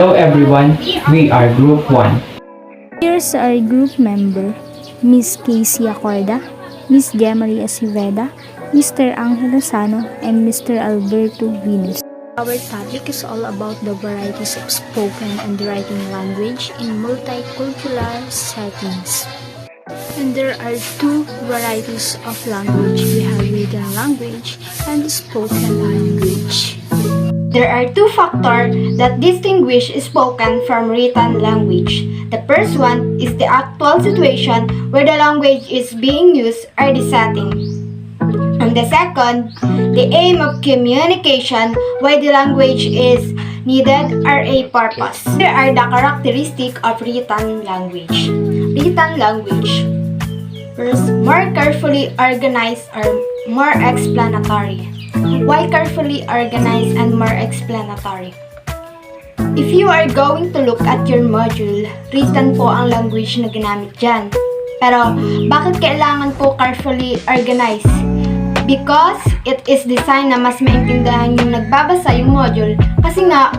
Hello everyone, we are Group 1. Here's our group member, Miss Casey Acorda, Miss Gemaria Aceveda, Mr. Angel Lozano, and Mr. Alberto Venus. Our topic is all about the varieties of spoken and writing language in multicultural settings. And there are two varieties of language. We have written language and spoken language. There are two factors that distinguish spoken from written language. The first one is the actual situation where the language is being used or the setting. And the second, the aim of communication, why the language is needed or a purpose. Here are the characteristics of written language. Written language. First, more carefully organized or more explanatory. Why carefully organized and more explanatory? If you are going to look at your module, written po ang language na ginamit dyan. Pero, bakit kailangan po carefully organized? Because it is designed na mas maintindihan yung nagbabasa yung module. Kasi nga,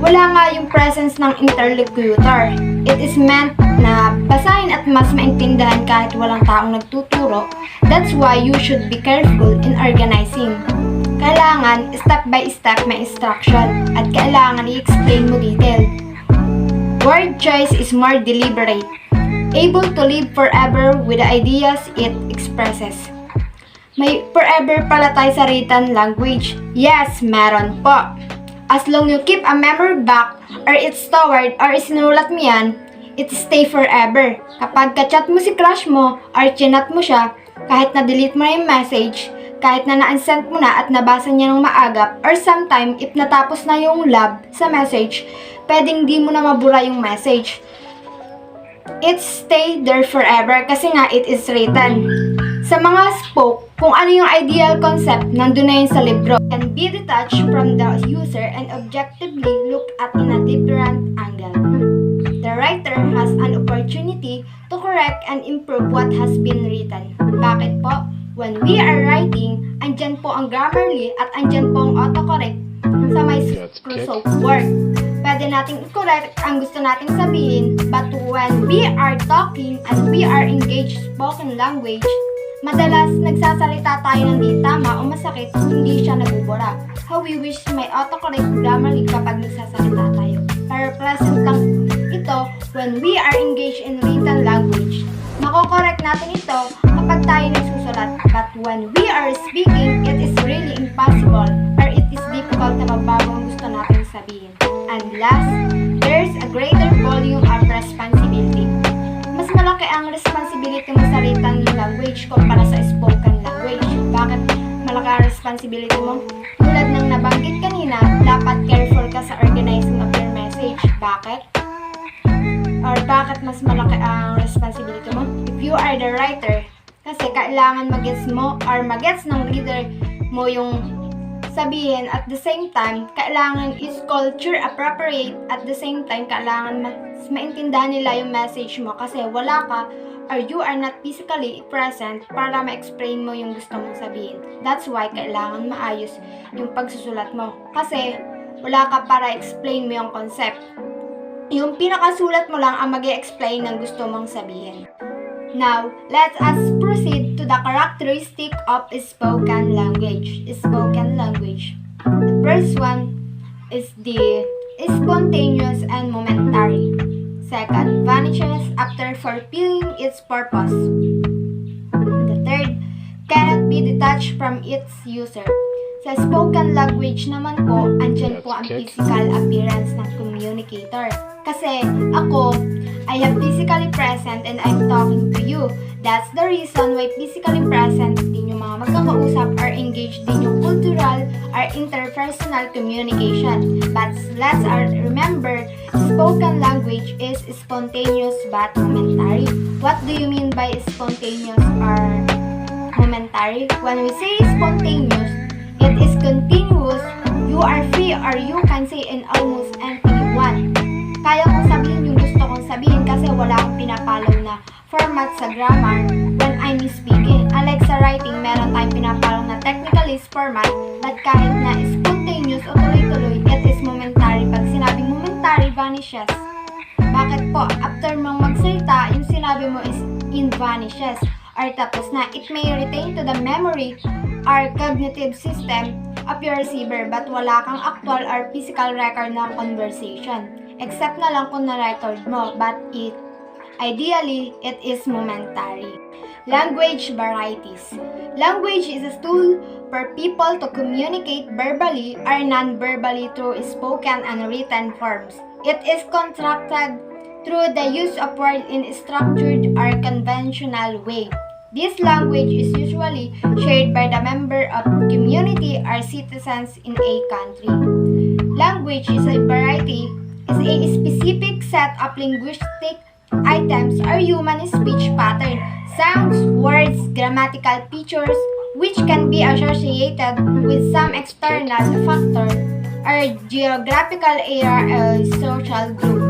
wala nga yung presence ng interlocutor. It is meant na basahin at mas maintindihan kahit walang taong nagtuturo. That's why you should be careful in organizing. Kailangan step by step may instruction at kailangan i-explain mo detail. Word choice is more deliberate. Able to live forever with the ideas it expresses. May forever pala tayo sa written language. Yes, meron po. As long you keep a memory back or it's stored or isinulat mo yan, it stay forever. Kapag ka-chat mo si crush mo or chinat mo siya, kahit na-delete mo na yung message, kahit na na-unsend mo na at nabasa niya ng maagap, or sometime if natapos na yung lab sa message, pwedeng di mo na mabura yung message. It stay there forever kasi nga it is written. Sa mga spoke, kung ano yung ideal concept, nandun na yun sa libro. Can be detached from the user and objectively look at in a different angle. The writer has an opportunity to correct and improve what has been written. Bakit po? When we are writing, andyan po ang Grammarly at andyan po ang autocorrect sa may Microsoft Word. Pwede nating i-correct ang gusto nating sabihin, but when we are talking and we are engaged spoken language, madalas nagsasalita tayo ng di tama o masakit, hindi siya nabubura. How we wish may autocorrect Grammarly kapag nagsasalita tayo. Pero present lang ito when we are engaged in written language. Mako-correct natin ito kapag tayo nagsusulat. But when we are speaking, it is really impossible or it is difficult na mabago ang gusto natin sabihin. And last, there's a greater volume of responsibility. Mas malaki ang responsibility mo sa written language kumpara sa spoken language. Bakit malaki ang responsibility mo? Tulad ng nabanggit kanina, dapat careful ka sa organizing of your message. Bakit? Or bakit mas malaki ang responsibility mo? If you are the writer, kasi kailangan magets mo or magets ng reader mo yung sabihin at the same time, kailangan is culture appropriate at the same time, kailangan mas maintindihan nila yung message mo kasi wala ka or you are not physically present para ma-explain mo yung gusto mong sabihin. That's why kailangan maayos yung pagsusulat mo kasi wala ka para explain mo yung concept. Yung pinakasulat mo lang ang mag-explain ng gusto mong sabihin. Now, let us proceed to the characteristic of spoken language. Spoken language. The first one is the spontaneous and momentary. Second, vanishes after fulfilling its purpose. The third, cannot be detached from its user. Sa spoken language naman po, andyan po ang physical appearance ng communicator. Kasi ako, I am physically present and I'm talking to you. That's the reason why physically present din yung mga magkakausap or engaged din yung cultural or interpersonal communication. But let's remember, spoken language is spontaneous but momentary. What do you mean by spontaneous or momentary? When we say spontaneous, it is continuous, you are free or you can say in almost anything you want. Kaya kong sabihin yung gusto kong sabihin kasi wala akong pinapalaw na format sa grammar when I'm speaking. Unlike sa writing, meron tayong pinapalaw na technicalist format, but kahit na spontaneous o tuloy-tuloy, it is momentary. Pag sinabing momentary, vanishes. Bakit po? After mong magsalita, yung sinabi mo is in vanishes. Or tapos na, it may retain to the memory or cognitive system of your receiver but wala kang actual or physical record ng conversation. Except na lang kung na-record mo, but ideally, it is momentary. Language varieties. Language is a tool for people to communicate verbally or non-verbally through spoken and written forms. It is constructed through the use of words in a structured or conventional way. This language is usually shared by the member of community or citizens in a country. Language is a variety, is a specific set of linguistic items or human speech pattern, sounds, words, grammatical features, which can be associated with some external factor or geographical area or social group.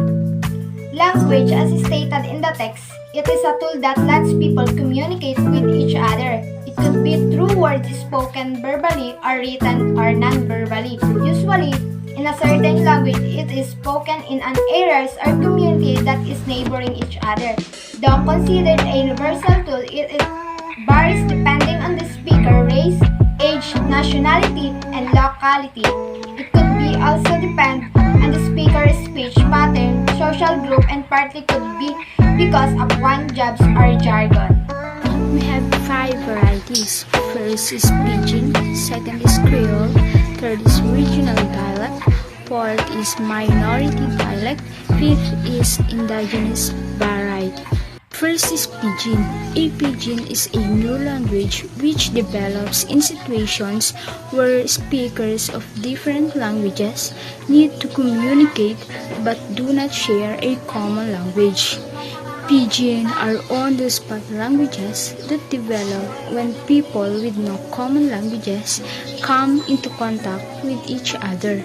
Language, as stated in the text, it is a tool that lets people communicate with each other. It could be through words spoken verbally or written or non-verbally. Usually, in a certain language, it is spoken in an areas or community that is neighboring each other. Though considered a universal tool, it varies depending on the speaker, race, age, nationality, and locality. It could be also depend on the speaker's speech pattern, social group, and partly could be because of one jobs or jargon. We have 5 varieties. First is Pidgin, second is Creole, third is regional dialect, fourth is minority dialect, fifth is indigenous variety. First is Pidgin. A Pidgin is a new language which develops in situations where speakers of different languages need to communicate but do not share a common language. Pidgin are on-the-spot languages that develop when people with no common languages come into contact with each other.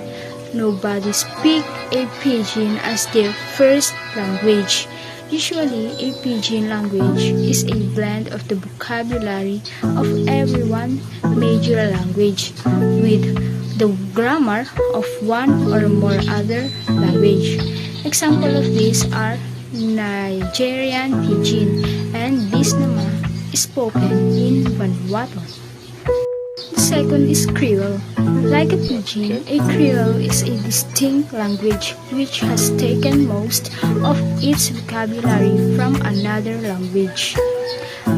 Nobody speaks a Pidgin as their first language. Usually, a Pidgin language is a blend of the vocabulary of every one major language with the grammar of one or more other language. Examples of these are Nigerian Pidgin and Bisnama spoken in Vanuatu. The second is Creole. Like a Pidgin, a Creole is a distinct language which has taken most of its vocabulary from another language.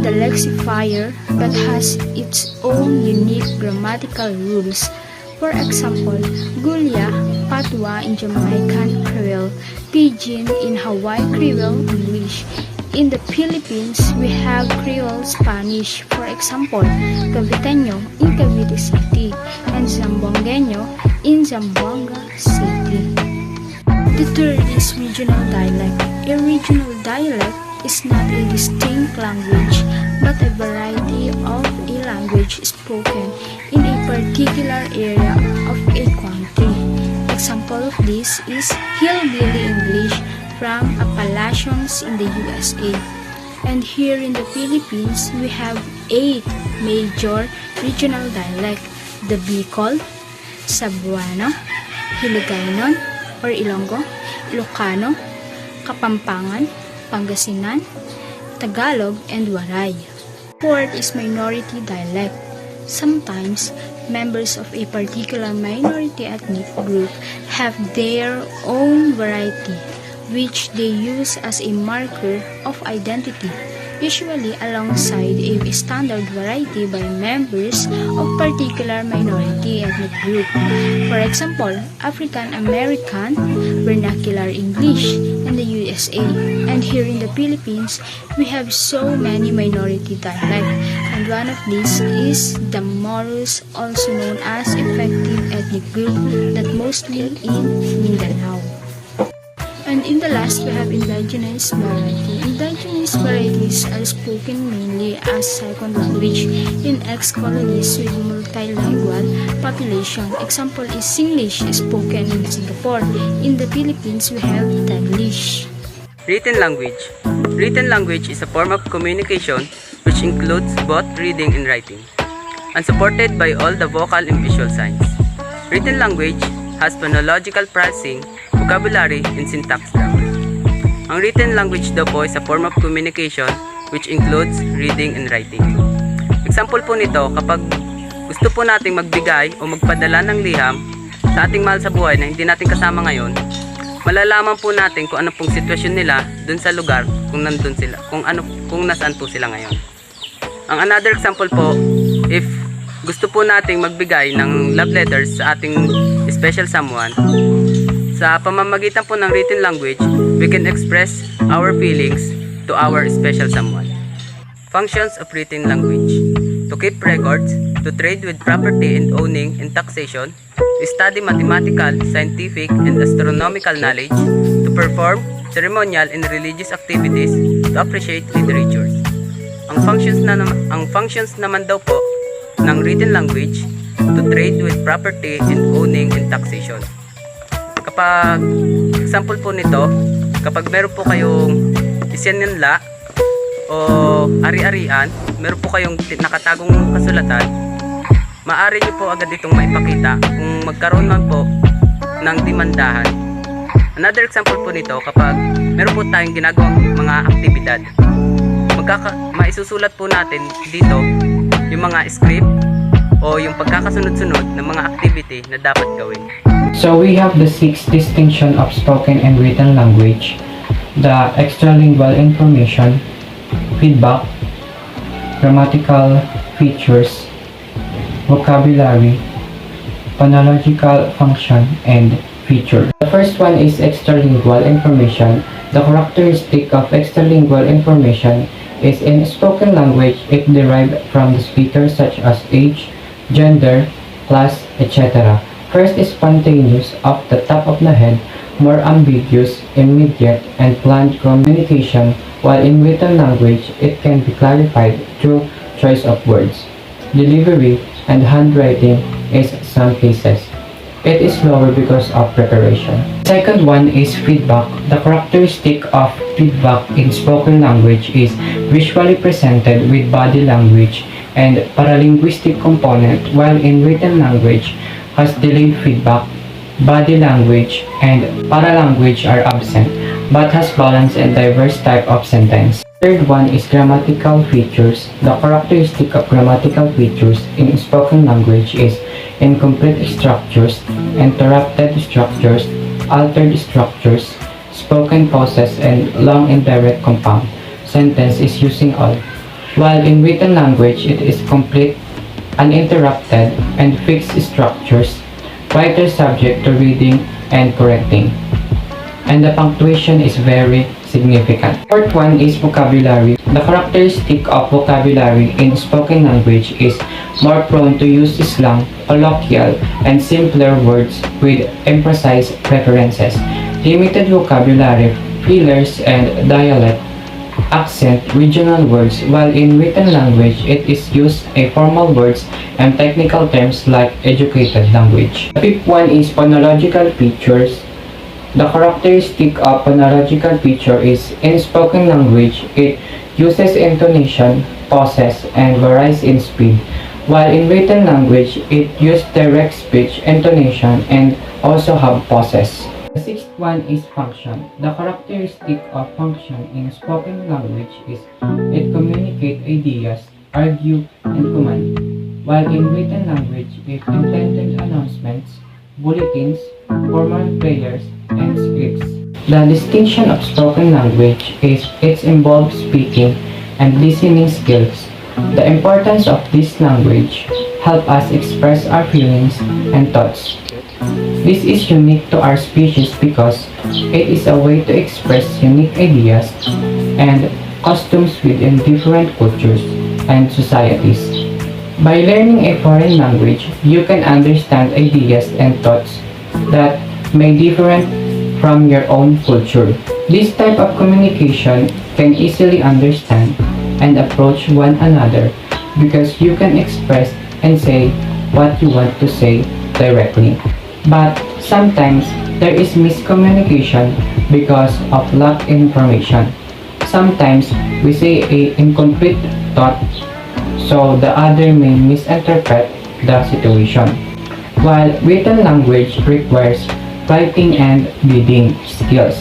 The lexifier but has its own unique grammatical rules. For example, Gulia, Patwa in Jamaican Creole, Pidgin in Hawaii Creole English. In the Philippines, we have Creole Spanish, for example, Caviteño in Cavite City, and Zamboangueño in Zamboanga City. The third is regional dialect. A regional dialect is not a distinct language, but a variety of a language spoken in a particular area of a country. Example of this is Hillbilly English from Appalachians in the USA. And here in the Philippines, we have 8 major regional dialects: the Bicol, Cebuano, Hiligaynon or Ilonggo, Ilocano, Kapampangan, Pangasinan, Tagalog, and Waray. Fourth is minority dialect. Sometimes, members of a particular minority ethnic group have their own variety, which they use as a marker of identity, usually alongside a standard variety by members of particular minority ethnic group. For example, African American Vernacular English in the USA, and here in the Philippines, we have so many minority dialects, and one of these is the Morus, also known as effective ethnic group that mostly in Mindanao. And in the last, we have indigenous variety. Indigenous varieties are spoken mainly as second language in ex-colonies with multilingual population. Example is Singlish, spoken in Singapore. In the Philippines, we have Taglish. Written language. Written language is a form of communication which includes both reading and writing, and supported by all the vocal and visual signs. Written language has phonological processing vocabulary, and syntax grammar. Ang written language daw po is a form of communication which includes reading and writing. Example po nito, kapag gusto po nating magbigay o magpadala ng liham sa ating mahal sa buhay na hindi natin kasama ngayon, malalaman po natin kung ano pong sitwasyon nila dun sa lugar kung nandun sila, kung nasaan po sila ngayon. Ang another example po, if gusto po nating magbigay ng love letters sa ating special someone, sa pamamagitan po ng written language, we can express our feelings to our special someone. Functions of written language: to keep records, to trade with property and owning and taxation, to study mathematical, scientific, and astronomical knowledge, to perform ceremonial and religious activities, to appreciate literatures. Ang functions naman daw po ng written language: to trade with property and owning and taxation. Kapag example po nito, kapag meron po kayong isinanla o ari-arian, meron po kayong nakatagong kasulatan, maaari nyo po agad itong maipakita kung magkaroon man po ng demandahan. Another example po nito, kapag meron po tayong ginagawang mga aktibidad, maisusulat po natin dito yung mga script o yung pagkakasunod-sunod ng mga activity na dapat gawin. So we have the 6 distinction of spoken and written language: the extralingual information, feedback, grammatical features, vocabulary, phonological function, and feature. The first one is extralingual information. The characteristic of extralingual information is in spoken language it derived from the speaker, such as age, gender, class, etc. First is spontaneous, off the top of the head, more ambiguous, immediate, and planned communication, while in written language it can be clarified through choice of words, delivery, and handwriting in some cases. It is slower because of preparation. Second one is feedback. The characteristic of feedback in spoken language is visually presented with body language and paralinguistic component, while in written language has delayed feedback, body language, and paralanguage are absent, but has balanced and diverse type of sentence. Third one is grammatical features. The characteristic of grammatical features in spoken language is incomplete structures, interrupted structures, altered structures, spoken pauses, and long indirect compound sentence is using all, while in written language it is complete, uninterrupted, and fixed structures, writer subject to reading and correcting, and the punctuation is very significant. Fourth one is vocabulary. The characteristic of vocabulary in spoken language is more prone to use slang, colloquial, and simpler words with imprecise references, limited vocabulary, fillers, and dialect, accent, regional words, while in written language it is used a formal words and technical terms like educated language. The fifth one is phonological features. The characteristic of phonological feature is in spoken language it uses intonation, pauses, and varies in speed, while in written language it uses direct speech, intonation, and also have pauses. The sixth one is function. The characteristic of function in spoken language is it communicates ideas, argue, and command, while in written language it intended announcements, bulletins, formal prayers, and scripts. The distinction of spoken language is its involved speaking and listening skills. The importance of this language help us express our feelings and thoughts. This is unique to our species because it is a way to express unique ideas and customs within different cultures and societies. By learning a foreign language, you can understand ideas and thoughts that may differ from your own culture. This type of communication can easily understand and approach one another because you can express and say what you want to say directly. But sometimes there is miscommunication because of lack information. Sometimes we say an incomplete thought so the other may misinterpret the situation. While written language requires writing and reading skills.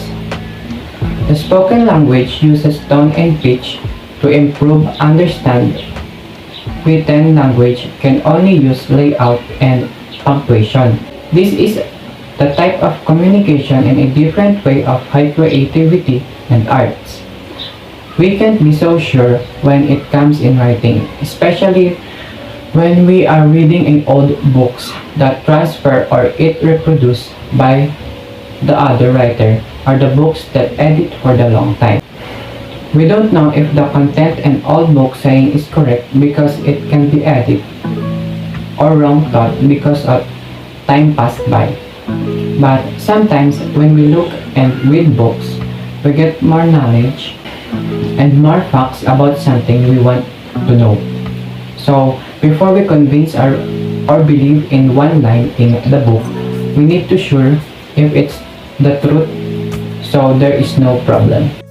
The spoken language uses tone and pitch to improve understanding. Written language can only use layout and punctuation. This is the type of communication in a different way of high creativity and arts. We can't be so sure when it comes in writing, especially when we are reading in old books that transfer or it reproduced by the other writer or the books that edit for the long time. We don't know if the content an old book saying is correct because it can be edited or wrong thought because of time passed by. But sometimes when we look and read books, we get more knowledge and more facts about something we want to know. So before we convince or believe in one line in the book, we need to sure if it's the truth so there is no problem.